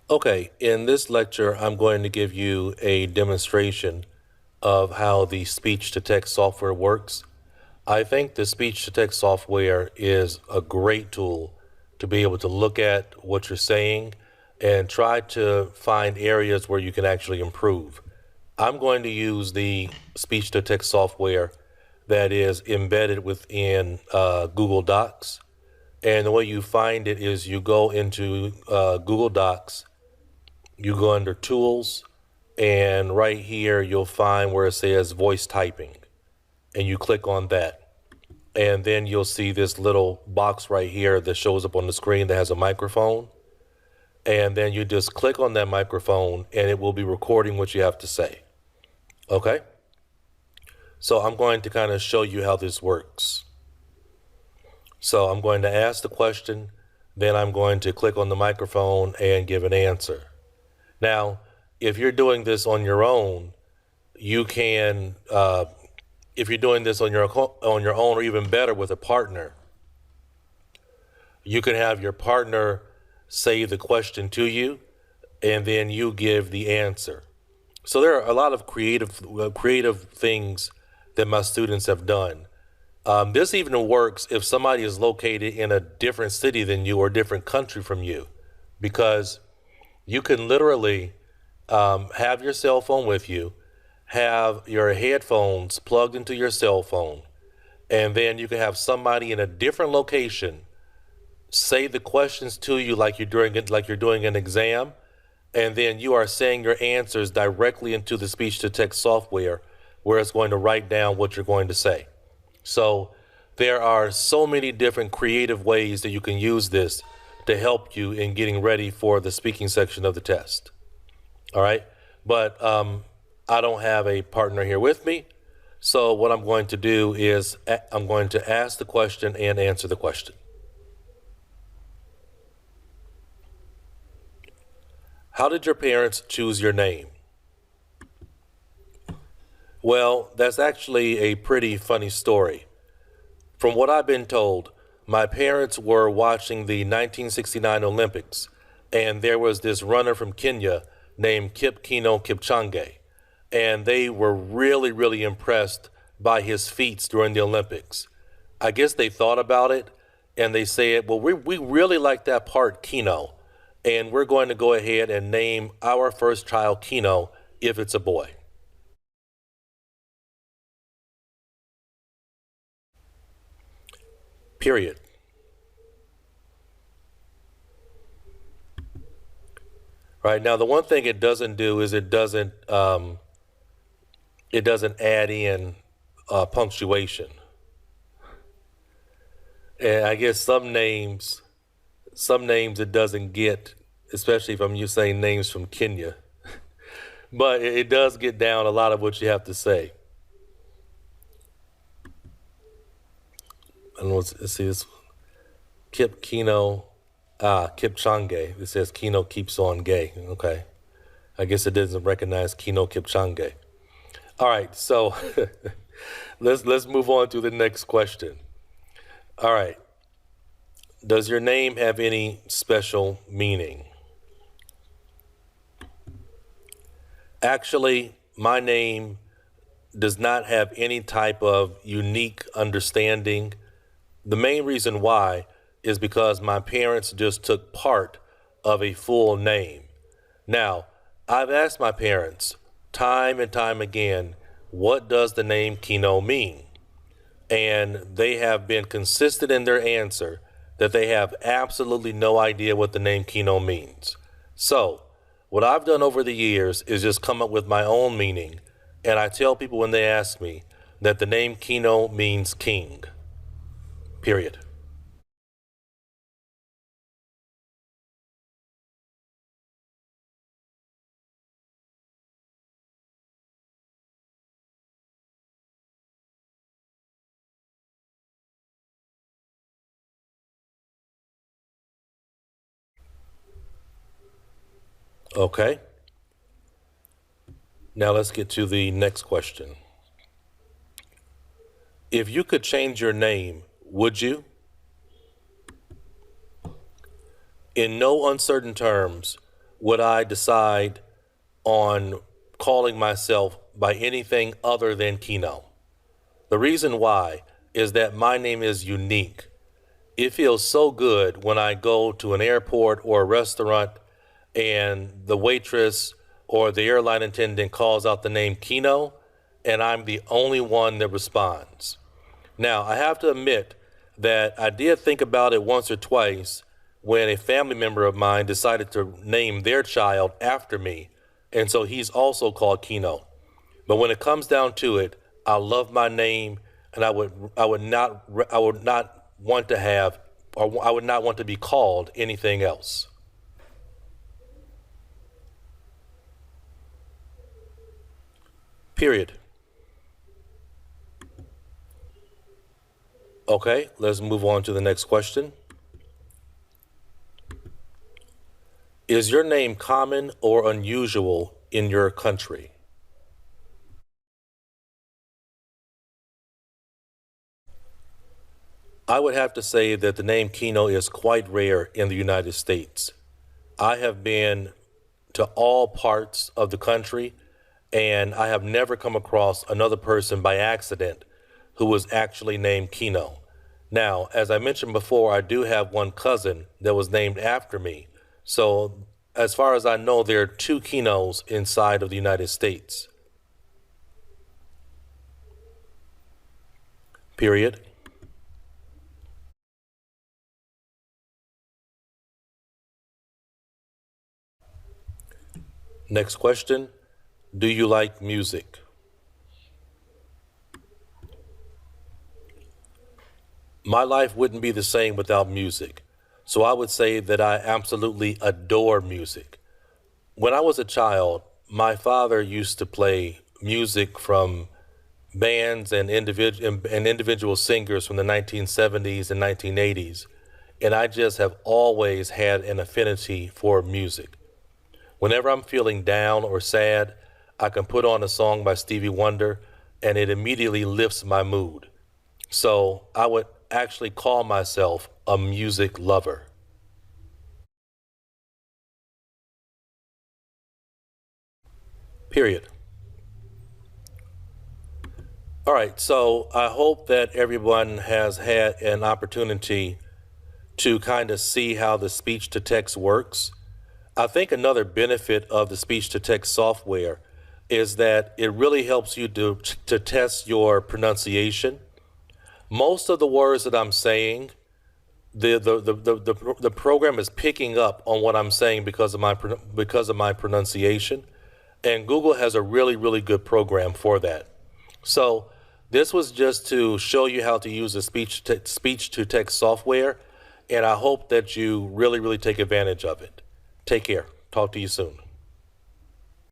Okay, in this lecture, I'm going to give you a demonstration of how the speech-to-text software works. I think the speech-to-text software is a great tool to be able to look at what you're saying and try to find areas where you can actually improve. I'm going to use the speech-to-text software that is embedded within Google Docs. And the way you find it is you go into Google Docs, you go under Tools, and right here you'll find where it says Voice Typing, and you click on that. And then you'll see this little box right here that shows up on the screen that has a microphone. And then you just click on that microphone and it will be recording what you have to say. Okay? So I'm going to kind of show you how this works. So I'm going to ask the question, then I'm going to click on the microphone and give an answer. Now, if you're doing this on your own, you can, if you're doing this on your own, or even better with a partner, you can have your partner say the question to you, and then you give the answer. So there are a lot of creative things that my students have done. This even works if somebody is located in a different city than you or a different country from you, because you can literally have your cell phone with you, have your headphones plugged into your cell phone, and then you can have somebody in a different location say the questions to you like you're doing an exam, and then you are saying your answers directly into the speech-to-text software where it's going to write down what you're going to say. So there are so many different creative ways that you can use this to help you in getting ready for the speaking section of the test. All right, but I don't have a partner here with me, so what I'm going to do is I'm going to ask the question and answer the question. How did your parents choose your name? Well, that's actually a pretty funny story. From what I've been told, my parents were watching the 1969 Olympics, and there was this runner from Kenya named Kino Kipchoge, and they were really, really impressed by his feats during the Olympics. I guess they thought about it, and they said, well, we really like that part, Kino, and we're going to go ahead and name our first child Kino if it's a boy. Period. Right now, the one thing it doesn't do is it doesn't add in punctuation. And I guess some names it doesn't get, especially if I'm saying names from Kenya. But it does get down a lot of what you have to say. I don't know. Let's see this. Kipchoge. It says Kino keeps on gay. Okay. I guess it doesn't recognize Kino Kipchoge. All right, so let's move on to the next question. All right. Does your name have any special meaning? Actually, my name does not have any type of unique understanding. The main reason why is because my parents just took part of a full name. Now, I've asked my parents time and time again, what does the name Kino mean? And they have been consistent in their answer that they have absolutely no idea what the name Kino means. So, what I've done over the years is just come up with my own meaning, and I tell people when they ask me that the name Kino means king. Period. Okay. Now let's get to the next question. If you could change your name, would you? In no uncertain terms, would I decide on calling myself by anything other than Keno. The reason why is that my name is unique. It feels so good when I go to an airport or a restaurant and the waitress or the airline attendant calls out the name Keno, and I'm the only one that responds. Now, I have to admit that I did think about it once or twice when a family member of mine decided to name their child after me, and so he's also called Keno. But when it comes down to it, I love my name, and I would not want to have, or I would not want to be called anything else. Period. Okay, let's move on to the next question. Is your name common or unusual in your country? I would have to say that the name Keno is quite rare in the United States. I have been to all parts of the country, and I have never come across another person by accident who was actually named Keno. Now, as I mentioned before, I do have one cousin that was named after me. So, as far as I know, there are two Kenos inside of the United States. Period. Next question. Do you like music? My life wouldn't be the same without music. So I would say that I absolutely adore music. When I was a child, my father used to play music from bands and individual singers from the 1970s and 1980s. And I just have always had an affinity for music. Whenever I'm feeling down or sad, I can put on a song by Stevie Wonder and it immediately lifts my mood. So I would actually call myself a music lover. Period. All right, so I hope that everyone has had an opportunity to kind of see how the speech to text works. I think another benefit of the speech to text software is that it really helps you to test your pronunciation. Most of the words that I'm saying, the program is picking up on what I'm saying because of my pronunciation, and Google has a really good program for that. So this was just to show you how to use the speech to text software, and I hope that you really take advantage of it. Take care. Talk to you soon.